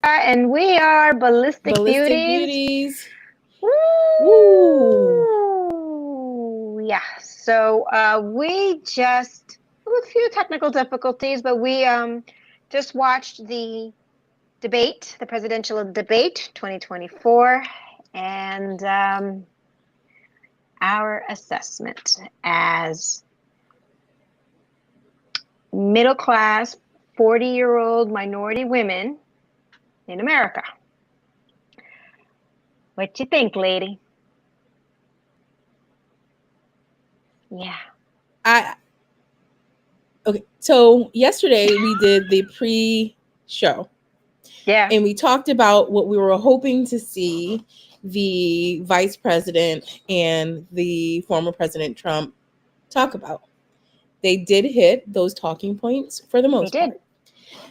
And we are Ballistic Ballistic Beauties. Beauties. Woo! Woo! Yeah. So we just with a few technical difficulties, but we just watched the presidential debate 2024, and our assessment as middle class 40-year-old minority women in America. What you think, lady? Yeah. I okay. So yesterday we did the pre-show, Yeah. and we talked about what we were hoping to see the vice president and the former President Trump talk about. They did hit those talking points for the They most did. part.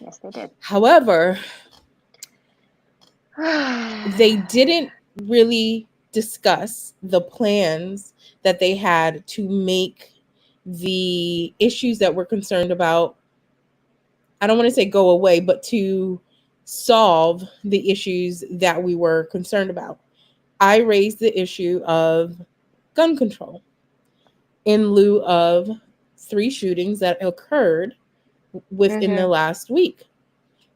Yes, they did. However, they didn't really discuss the plans that they had to make the issues that we're concerned about, I don't want to say go away, but to solve the issues that we were concerned about. I raised the issue of gun control in lieu of 3 shootings that occurred within the Mm-hmm. last week.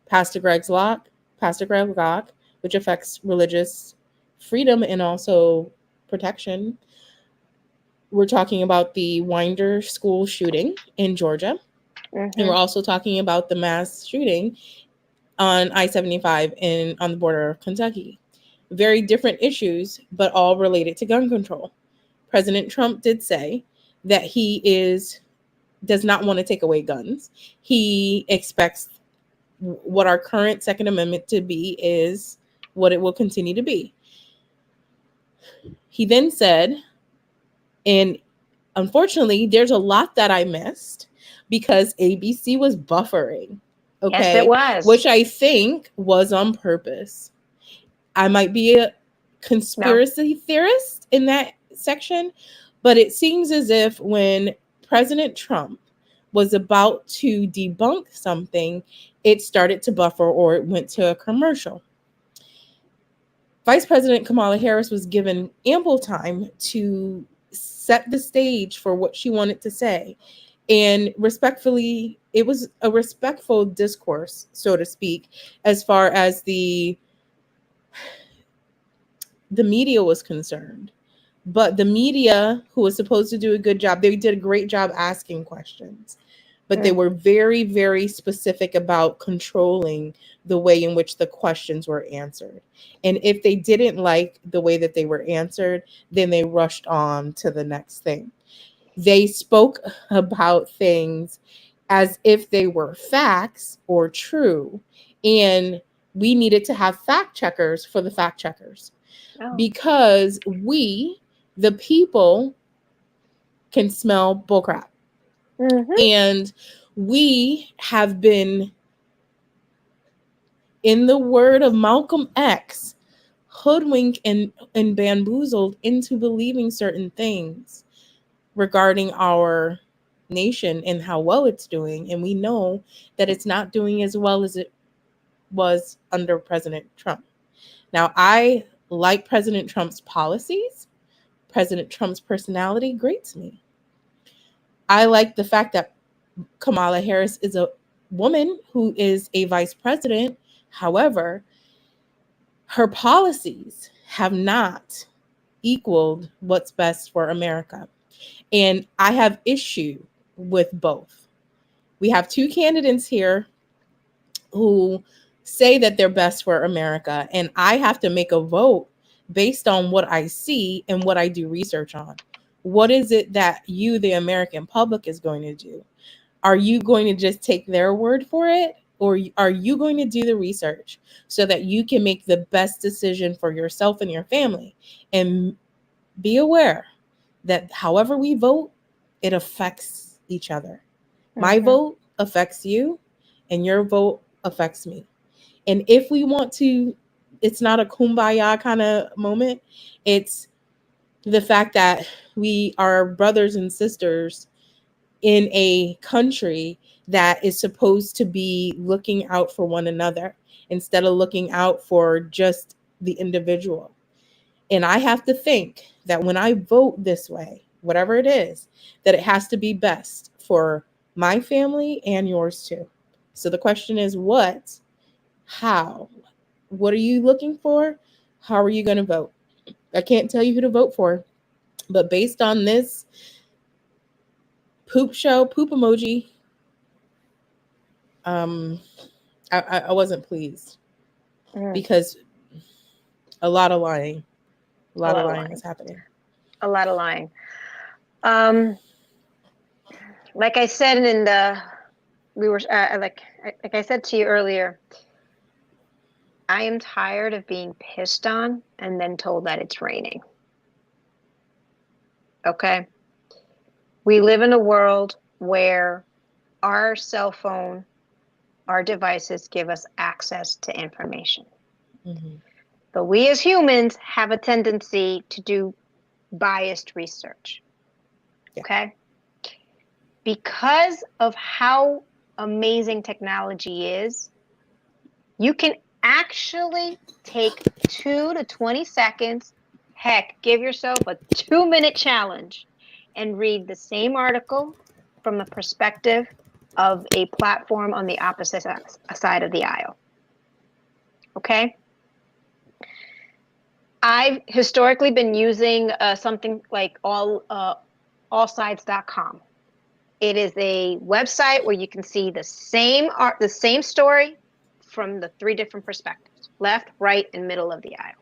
Pastor Greg Locke, which affects religious freedom and also protection. We're talking about the Winder school shooting in Georgia. And we're Mm-hmm. also talking about the mass shooting on I-75 in on the border of Kentucky. Very different issues, but all related to gun control. President Trump did say that he does not want to take away guns. He expects what our current Second Amendment to be is what it will continue to be. He then said, and unfortunately, there's a lot that I missed because ABC was buffering, Yes, it okay, was. which I think was on purpose. I might be a No. conspiracy theorist in that section, but it seems as if when President Trump was about to debunk something, it started to buffer or it went to a commercial. Vice President Kamala Harris was given ample time to set the stage for what she wanted to say. And respectfully, it was a respectful discourse, so to speak, as far as the media was concerned. But the media, who was supposed to do a good job, they did a great job asking questions. But they Mm. were very, very specific about controlling the way in which the questions were answered. And if they didn't like the way that they were answered, then they rushed on to the next thing. They spoke about things as if they were facts or true. And we needed to have fact checkers for the fact checkers Oh. because we, the people, can smell bullcrap. Mm-hmm. And we have been, in the word of Malcolm X, hoodwinked and bamboozled into believing certain things regarding our nation and how well it's doing. And we know that it's not doing as well as it was under President Trump. Now, I like President Trump's policies. President Trump's personality grates me. I like the fact that Kamala Harris is a woman who is a vice president. However, her policies have not equaled what's best for America. And I have issue with both. We have 2 candidates here who say that they're best for America, and I have to make a vote based on what I see and what I do research on. What is it that you, the American public, is going to do? Are you going to just take their word for it? Or are you going to do the research so that you can make the best decision for yourself and your family? And be aware that however we vote, it affects each other. My Mm-hmm. vote affects you, and your vote affects me. And if we want to, it's not a kumbaya kind of moment. It's the fact that we are brothers and sisters in a country that is supposed to be looking out for one another. instead of looking out for just the individual. And I have to think that when I vote this way, whatever it is, that it has to be best for my family and yours too. So the question is what, how, what are you looking for? How are you going to vote? I can't tell you who to vote for, but based on this poop emoji, I wasn't pleased because a lot of lying is happening. A lot of lying. Like I said like I said to you earlier, I am tired of being pissed on and then told that it's raining. Okay? We live in a world where our cell phone, our devices give us access to information. Mm-hmm. But we as humans have a tendency to do biased research. Yeah. Okay? Because of how amazing technology is, you can actually take 2 to 20 seconds, heck, give yourself a 2-minute challenge and read the same article from the perspective of a platform on the opposite side of the aisle. Okay? I've historically been using something like allsides.com. It is a website where you can see the same story from the 3 different perspectives: left, right, and middle of the aisle.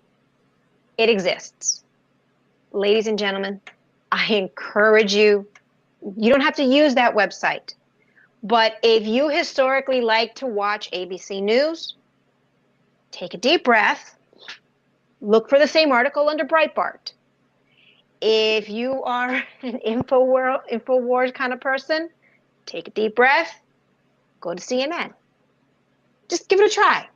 It exists. Ladies and gentlemen, I encourage you. You don't have to use that website, but if you historically like to watch ABC News, take a deep breath. Look for the same article under Breitbart. If you are an InfoWars kind of person, take a deep breath, go to CNN. Just give it a try.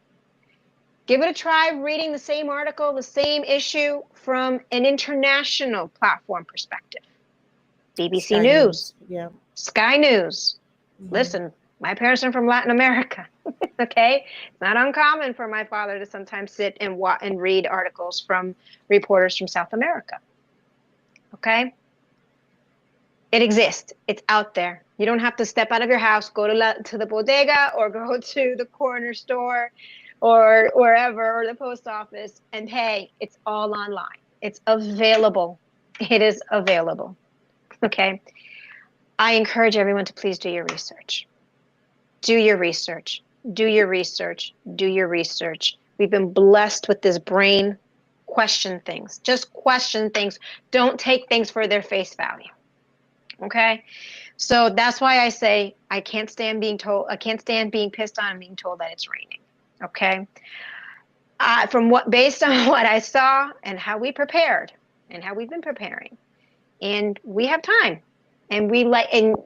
Give it a try reading the same article, the same issue from an international platform perspective. BBC Sky News. Yeah. Sky News. Mm-hmm. Listen, my parents are from Latin America. Okay? It's not uncommon for my father to sometimes sit and read articles from reporters from South America. Okay? It exists. It's out there. You don't have to step out of your house, go to the bodega, or go to the corner store or wherever, or the post office, and hey, it's all online. It's available. It is available. Okay? I encourage everyone to please do your research. Do your research. Do your research. Do your research. We've been blessed with this brain. Question things. Just question things. Don't take things for their face value. Okay? So that's why I say I can't stand being pissed on and being told that it's raining. Okay? Based on what I saw and how we prepared and how we've been preparing, and we have time, and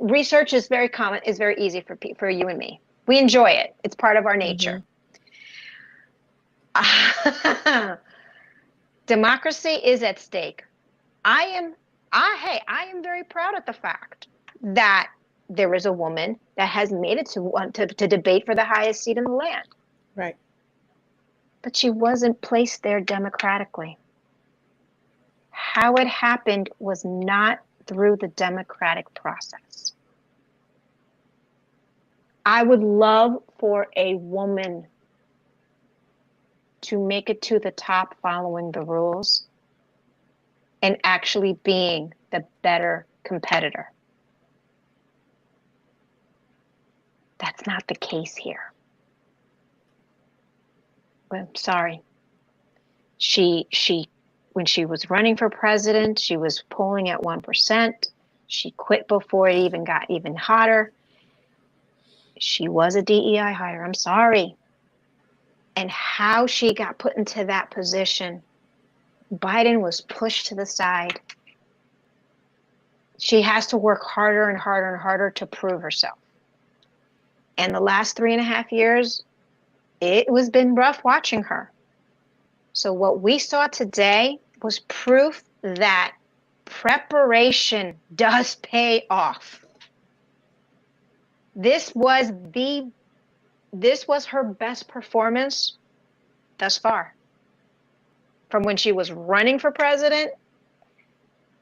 research is very common, is very easy for you and me. We enjoy it. It's part of our nature. Mm-hmm. Democracy is at stake. I am very proud of the fact that there is a woman that has made it to debate for the highest seat in the land. Right. But she wasn't placed there democratically. How it happened was not through the democratic process. I would love for a woman to make it to the top following the rules and actually being the better competitor. That's not the case here. I'm sorry. When she was running for president, she was polling at 1%. She quit before it even got even hotter. She was a DEI hire. I'm sorry. And how she got put into that position, Biden was pushed to the side. She has to work harder and harder and harder to prove herself. And the last 3.5 years, it was been rough watching her. So what we saw today was proof that preparation does pay off. This was her best performance thus far. From when she was running for president,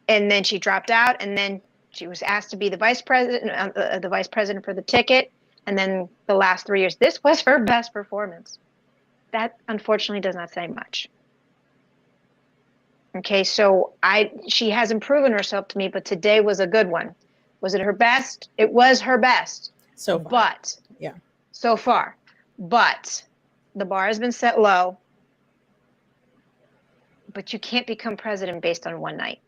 and then she dropped out, and then she was asked to be the vice president for the ticket, and then the last 3 years, this was her best performance. That unfortunately does not say much. Okay, so she hasn't proven herself to me, but today was a good one. Was it her best? It was her best. So far. But yeah, so far. But the bar has been set low. But you can't become president based on one night.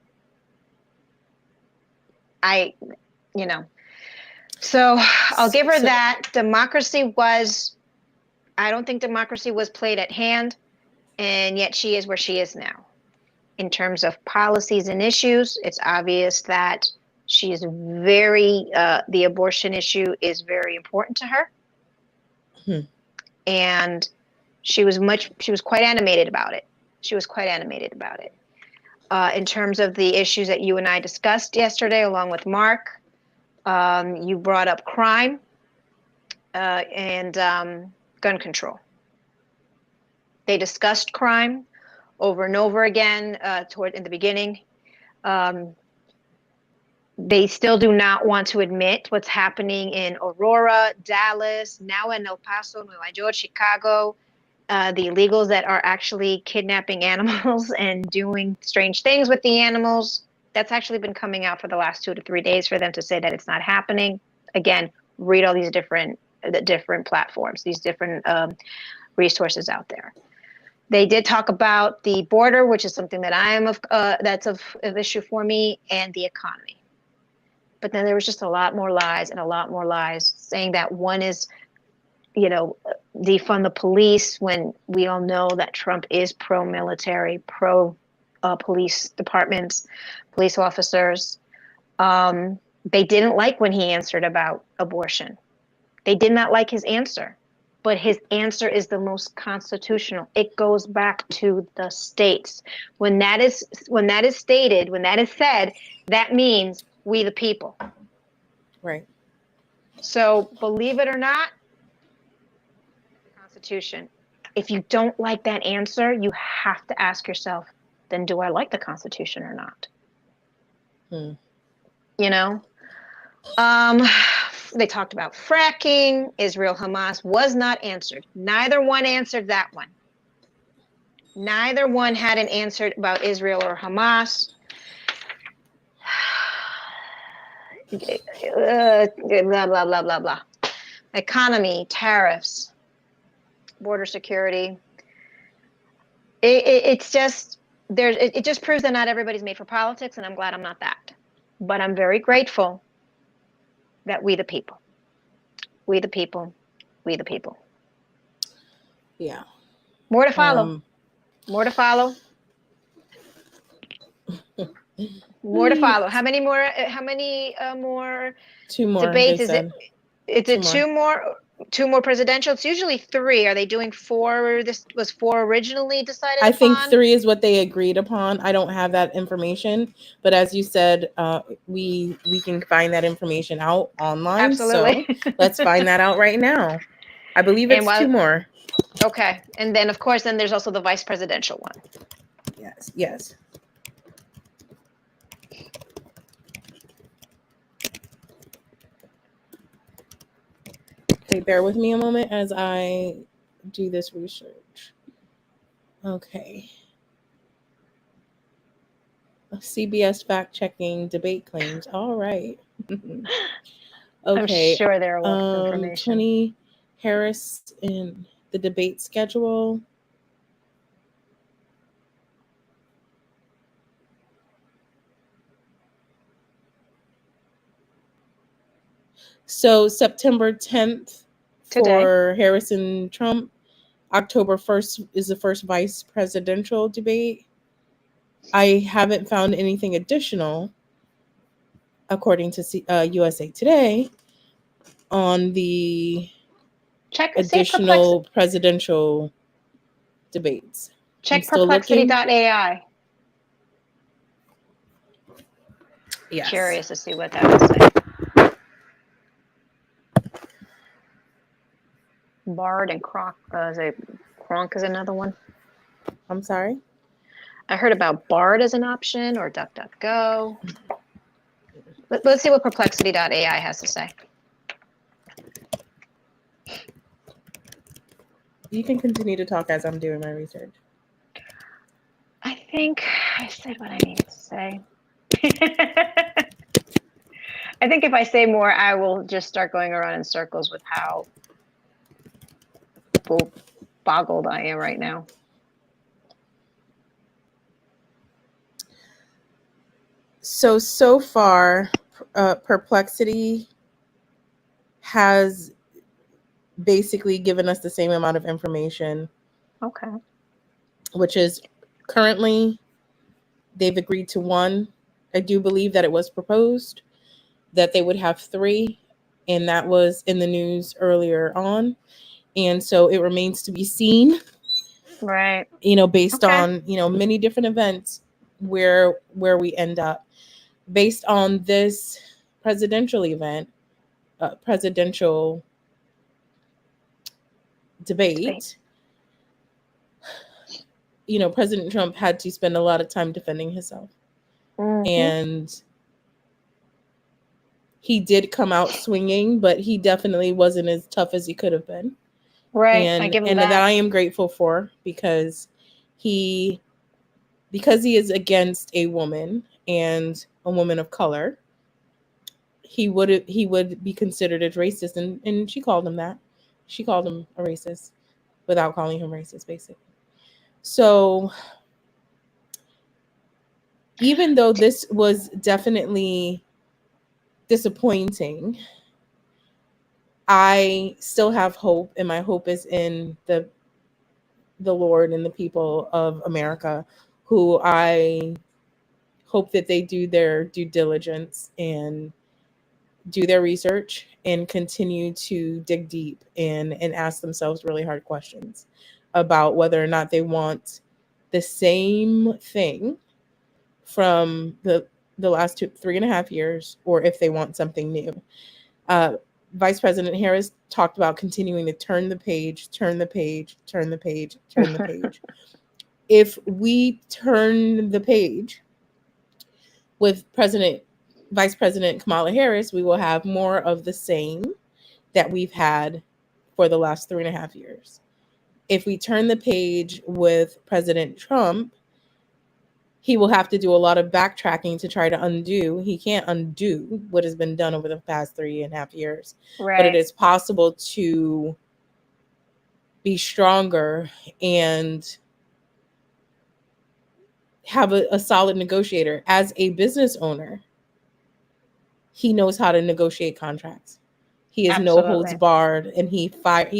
So I'll give her that. I don't think democracy was played at hand, and yet she is where she is now. In terms of policies and issues, it's obvious that she is the abortion issue is very important to her. And she was quite animated about it. In terms of the issues that you and I discussed yesterday, along with Mark, you brought up crime and gun control. They discussed crime over and over again in the beginning. They still do not want to admit what's happening in Aurora, Dallas, now in El Paso, Nueva York, Chicago. The illegals that are actually kidnapping animals and doing strange things with the animals. That's actually been coming out for the last 2 to 3 days for them to say that it's not happening. Again, read all these different platforms, these different resources out there. They did talk about the border, which is something that that's of issue for me, and the economy. But then there was just a lot more lies, saying that one is, defund the police, when we all know that Trump is pro-military, pro-police departments, police officers. They didn't like when he answered about abortion. They did not like his answer, but his answer is the most constitutional. It goes back to the states. When that is said, that means we the people. Right. So believe it or not, Constitution. If you don't like that answer, you have to ask yourself, then do I like the Constitution or not? They talked about fracking. Israel, Hamas was not answered. Neither one answered that one. Neither one had an answer about Israel or Hamas. Blah, blah, blah, blah, blah. Economy, tariffs, border security. It just proves that not everybody's made for politics, and I'm glad I'm not that. But I'm very grateful that we the people. Yeah. More to follow. More to follow. More to follow. How many more? Two more debates? Is it two more? Two more presidential? It's usually 3. Are they doing 4? This was 4 originally decided upon? think 3 is what they agreed upon. I don't have that information, but as you said, we can find that information out online. Absolutely. So let's find that out right now. I believe it's 2 more. Okay. And then, of course, there's also the vice presidential one. Yes. Okay, bear with me a moment as I do this research. Okay. CBS fact-checking debate claims. All right. Okay. I'm sure there are lots of information. 20 Harris in the debate schedule. So September 10th for Harris and Trump. October 1st is the first vice presidential debate. I haven't found anything additional, according to USA Today, on the additional presidential debates. Check perplexity.ai. Yes. Curious to see what that would say. Bard and Crocker Kronk is another one. I'm sorry. I heard about Bard as an option or DuckDuckGo. Let's see what Perplexity.ai has to say. You can continue to talk as I'm doing my research. I think I said what I needed to say. I think if I say more, I will just start going around in circles with how boggled I am right now. So far, Perplexity has basically given us the same amount of information. Okay. Which is currently they've agreed to 1. I do believe that it was proposed that they would have 3, and that was in the news earlier on. And so it remains to be seen, right? Based on, many different events where we end up based on this presidential event, presidential debate. President Trump had to spend a lot of time defending himself. Mm-hmm. And he did come out swinging, but he definitely wasn't as tough as he could have been. Right. And, I give him and that. that I am grateful for because he is against a woman and a woman of color. He would be considered as racist, and she called him that. She called him a racist without calling him racist, basically. So even though this was definitely disappointing, I still have hope, and my hope is in the Lord and the people of America, who I hope that they do their due diligence and do their research and continue to dig deep and ask themselves really hard questions about whether or not they want the same thing from the last 3.5 years, or if they want something new. Vice President Harris talked about continuing to turn the page. If we turn the page with Vice President Kamala Harris, we will have more of the same that we've had for the last 3.5 years. If we turn the page with President Trump, he will have to do a lot of backtracking to try to undo. He can't undo what has been done over the past 3.5 years. Right. But it is possible to be stronger and have a solid negotiator. As a business owner, he knows how to negotiate contracts. He is Absolutely. no holds barred, and he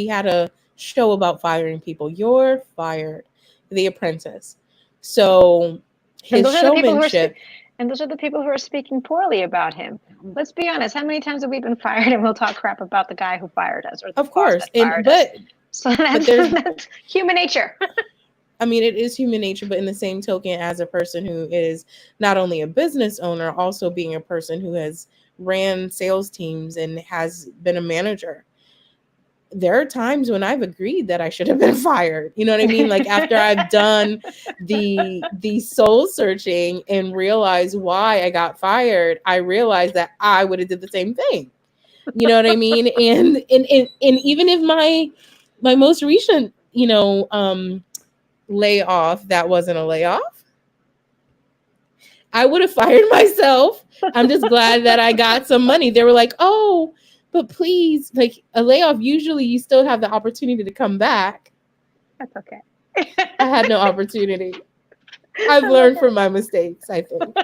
had a show about firing people. You're fired. The Apprentice. So his showmanship. And those are the people who are speaking poorly about him. Let's be honest. How many times have we been fired and we'll talk crap about the guy who fired us, or the of course, us? So that's human nature. I mean, it is human nature, but in the same token, as a person who is not only a business owner, also being a person who has ran sales teams and has been a manager, there are times when I've agreed that I should have been fired. You know what I mean? Like after I've done the soul searching and realized why I got fired, I realized that I would have did the same thing. You know what I mean? And even if my most recent, layoff, that wasn't a layoff, I would have fired myself. I'm just glad that I got some money. They were like, oh, but please, like a layoff, usually you still have the opportunity to come back. That's okay. I had no opportunity. I've learned from my mistakes, I think.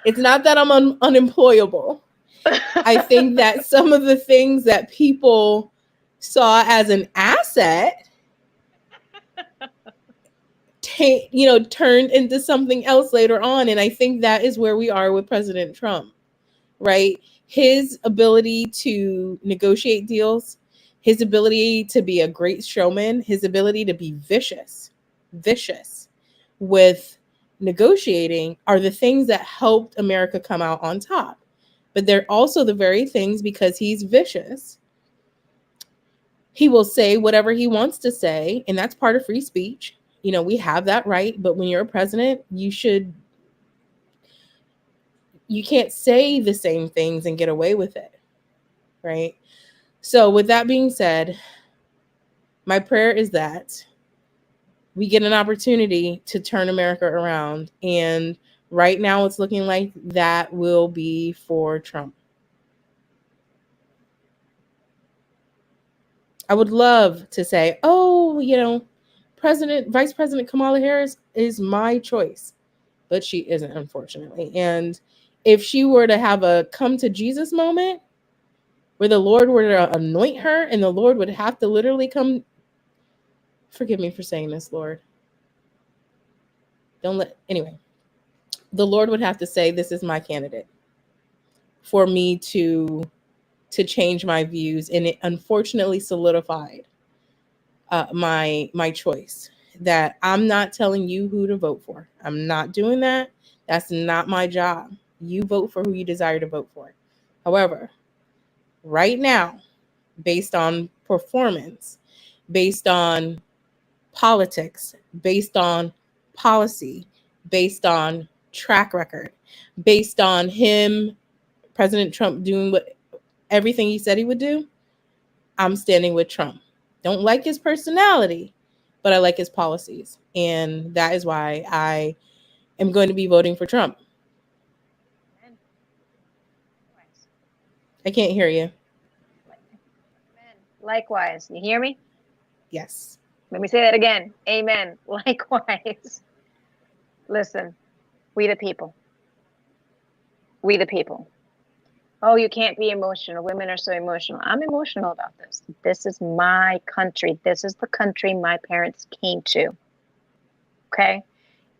It's not that I'm unemployable. I think that some of the things that people saw as an asset turned into something else later on. And I think that is where we are with President Trump, right? His ability to negotiate deals, his ability to be a great showman, his ability to be vicious with negotiating are the things that helped America come out on top. But they're also the very things, because he's vicious, He will say whatever he wants to say, and that's part of free speech. You know, we have that right, but when you're a president, you can't say the same things and get away with it, right? So with that being said, my prayer is that we get an opportunity to turn America around, and right now it's looking like that will be for Trump. I would love to say, oh, you know, Vice President Kamala Harris is my choice, but she isn't, unfortunately. And if she were to have a come to Jesus moment where the Lord were to anoint her and the Lord would have to literally come, forgive me for saying this, Lord. Anyway, the Lord would have to say, this is my candidate for me to change my views. And it unfortunately solidified my choice, that I'm not telling you who to vote for. I'm not doing that. That's not my job. You vote for who you desire to vote for. However, right now, based on performance, based on politics, based on policy, based on track record, based on him, President Trump, doing everything he said he would do, I'm standing with Trump. Don't like his personality, but I like his policies. And that is why I am going to be voting for Trump. I can't hear you. Likewise. You hear me? Yes. Let me say that again. Amen. Likewise. Listen, we the people. We the people. Oh, you can't be emotional. Women are so emotional. I'm emotional about this. This is my country. This is the country my parents came to. Okay?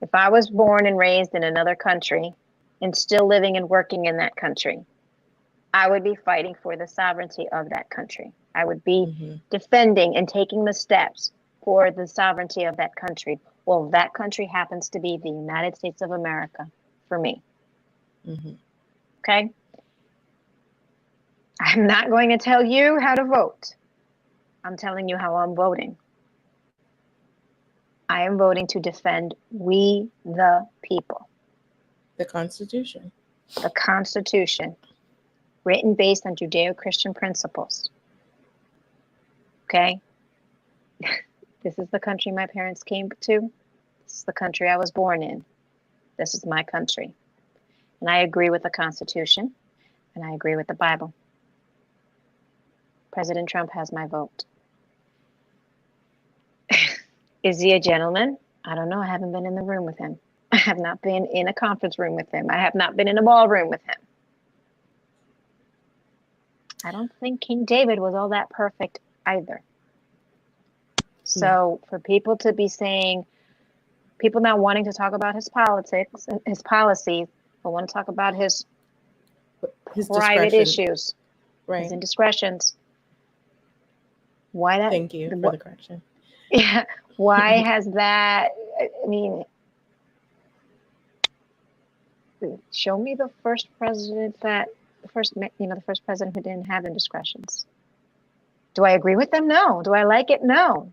If I was born and raised in another country and still living and working in that country, I would be fighting for the sovereignty of that country. I would be defending and taking the steps for the sovereignty of that country. Well, that country happens to be the United States of America for me. Okay? I'm not going to tell you how to vote. I'm telling you how I'm voting. I am voting to defend we the people. The Constitution. The Constitution, written based on Judeo-Christian principles. Okay? This is the country my parents came to. This is the country I was born in. This is my country. And I agree with the Constitution, and I agree with the Bible. President Trump has my vote. Is he a gentleman? I don't know. I haven't been in the room with him. I have not been in a conference room with him. I have not been in a ballroom with him. I don't think King David was all that perfect either. So for people to be saying, people not wanting to talk about his politics, his policies, but want to talk about his private issues, his indiscretions. Why that? Thank you for the correction. Yeah. Why has that? I mean, show me the first president the first president who didn't have indiscretions. Do I agree with them? No. Do I like it? No.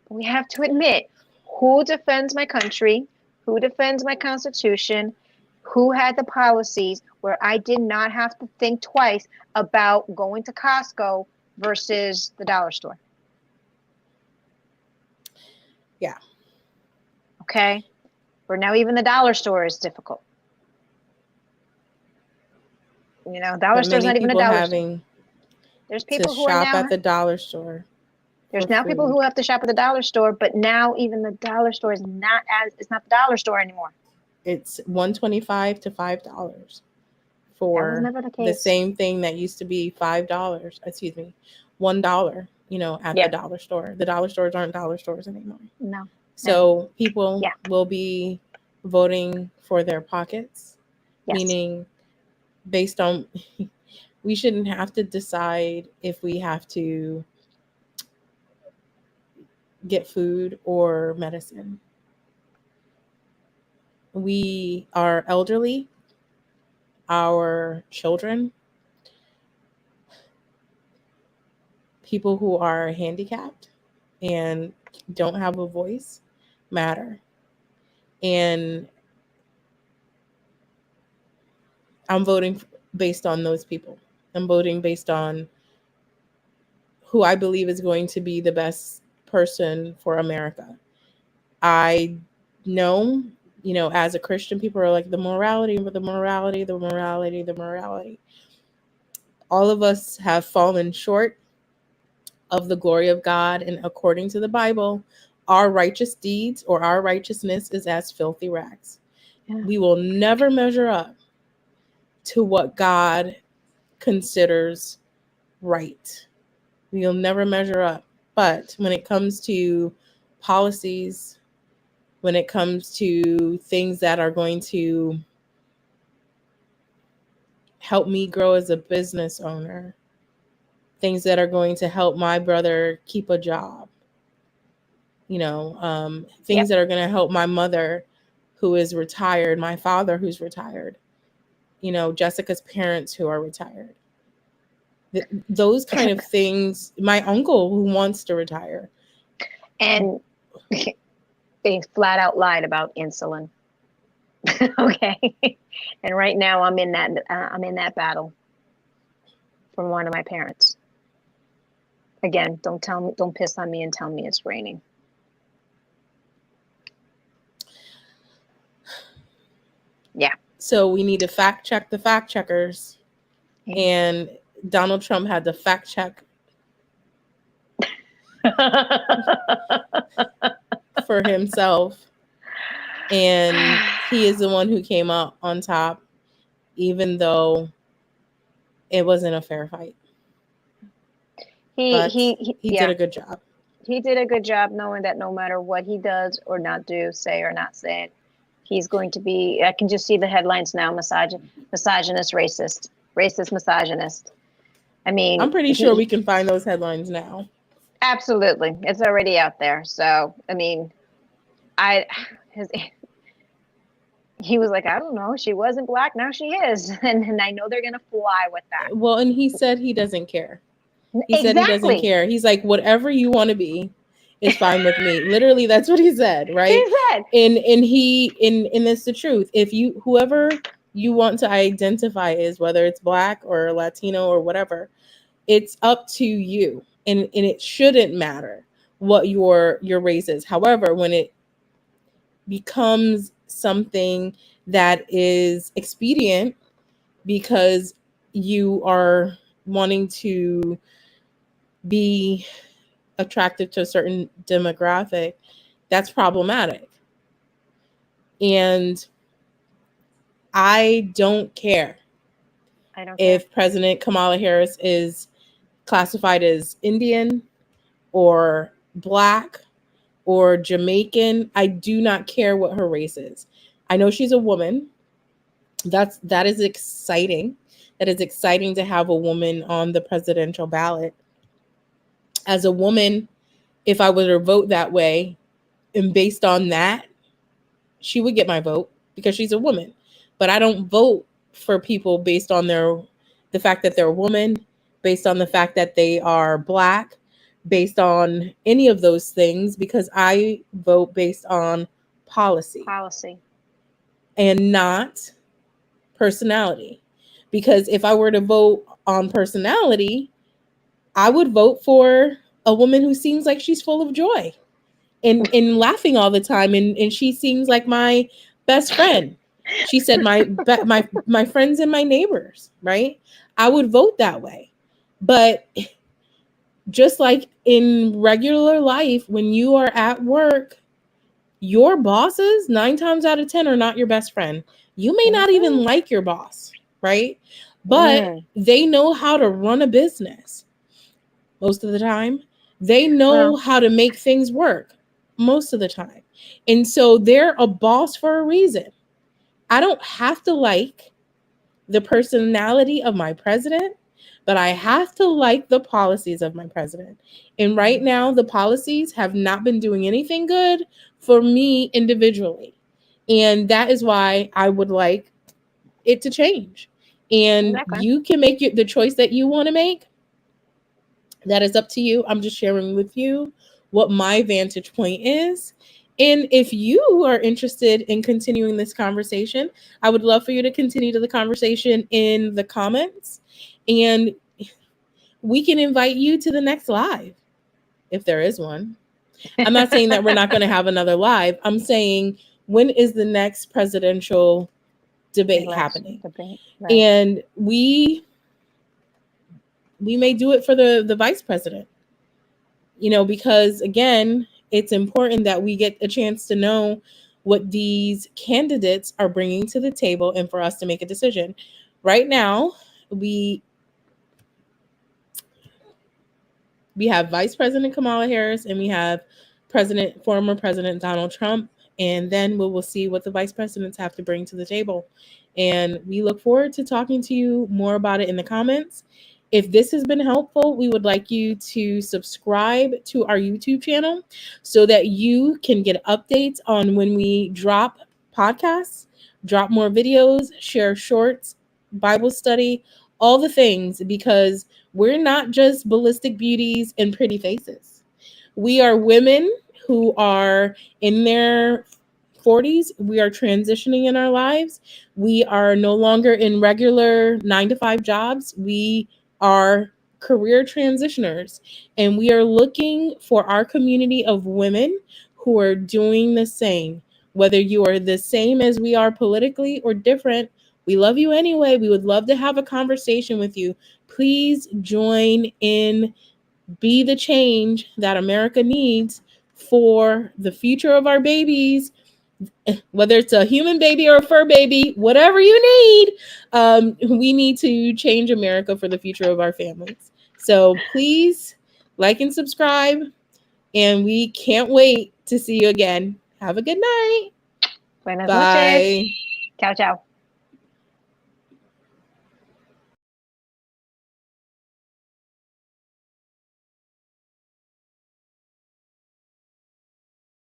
But we have to admit, who defends my country? Who defends my Constitution? Who had the policies where I did not have to think twice about going to Costco versus the dollar store? Yeah. Okay. Where now even the dollar store is difficult. You know, dollar store's not even a dollar store. There's people who shop are now at the dollar store. There's now people who have to shop at the dollar store, but now even the dollar store is it's not the dollar store anymore. It's $1.25 to $5 for that was never the case. The same thing that used to be $5. Excuse me, $1. You know, at the dollar store. The dollar stores aren't dollar stores anymore. No. So people will be voting for their pockets, meaning based on. We shouldn't have to decide if we have to get food or medicine. We are elderly, our children, people who are handicapped and don't have a voice matter. And I'm voting based on those people. I'm voting based on who I believe is going to be the best person for America. I know, as a Christian, people are like, the morality, the morality, the morality, the morality. All of us have fallen short of the glory of God. And according to the Bible, our righteous deeds or our righteousness is as filthy rags. Yeah. We will never measure up to what God considers right. We'll never measure up. But when it comes to policies, when it comes to things that are going to help me grow as a business owner, things that are going to help my brother keep a job, things that are going to help my mother who is retired, my father who's retired, Jessica's parents who are retired. Those kind of things. My uncle who wants to retire. And they flat out lied about insulin. Okay. And right now I'm in that battle from one of my parents. Again, don't piss on me and tell me it's raining. Yeah. So we need to fact check the fact checkers. And Donald Trump had to fact check for himself. And he is the one who came out on top, even though it wasn't a fair fight. He did a good job. He did a good job knowing that no matter what he does or not do, say or not say, he's going to be, I can just see the headlines now, misogynist, racist, misogynist. I mean, I'm pretty sure we can find those headlines now. Absolutely. It's already out there. So, I mean, he was like, I don't know, she wasn't black, now she is. And I know they're going to fly with that. Well, and he said he doesn't care. He said he doesn't care. He's like, whatever you want to be is fine with me. Literally, that's what he said, right? He said. And that's the truth. If whoever you want to identify as, whether it's black or Latino or whatever, it's up to you. And it shouldn't matter what your race is. However, when it becomes something that is expedient because you are wanting to be attracted to a certain demographic, that's problematic. And I don't care if President Kamala Harris is classified as Indian or black or Jamaican. I do not care what her race is. I know she's a woman. That is exciting. That is exciting to have a woman on the presidential ballot. As a woman, if I were to vote that way, and based on that, she would get my vote because she's a woman. But I don't vote for people based on the fact that they're a woman, based on the fact that they are black, based on any of those things, because I vote based on policy and not personality. Because if I were to vote on personality, I would vote for a woman who seems like she's full of joy and laughing all the time. And she seems like my best friend. She said, my friends and my neighbors, right? I would vote that way. But just like in regular life, when you are at work, your bosses 9 times out of 10 are not your best friend. You may not even like your boss, right? But they know how to run a business most of the time. They know how to make things work most of the time. And so they're a boss for a reason. I don't have to like the personality of my president, but I have to like the policies of my president. And right now, the policies have not been doing anything good for me individually. And that is why I would like it to change. And you can make the choice that you want to make. That is up to you. I'm just sharing with you what my vantage point is. And if you are interested in continuing this conversation, I would love for you to continue to the conversation in the comments. And we can invite you to the next live, if there is one. I'm not saying that we're not going to have another live. I'm saying, when is the next presidential debate happening? Right. And we may do it for the vice president. Because again, it's important that we get a chance to know what these candidates are bringing to the table and for us to make a decision. Right now, we have Vice President Kamala Harris and we have former President Donald Trump, and then we will see what the vice presidents have to bring to the table. And we look forward to talking to you more about it in the comments. If this has been helpful, we would like you to subscribe to our YouTube channel so that you can get updates on when we drop podcasts, drop more videos, share shorts, Bible study, all the things, because we're not just ballistic beauties and pretty faces. We are women who are in their 40s. We are transitioning in our lives. We are no longer in regular 9-to-5 jobs. We are career transitioners, and we are looking for our community of women who are doing the same. Whether you are the same as we are politically or different, we love you anyway. We would love to have a conversation with you. Please join in, be the change that America needs for the future of our babies, whether it's a human baby or a fur baby, whatever you need. We need to change America for the future of our families. So please like and subscribe, and we can't wait to see you again. Have a good night. Buenas Bye. noches. Ciao, ciao.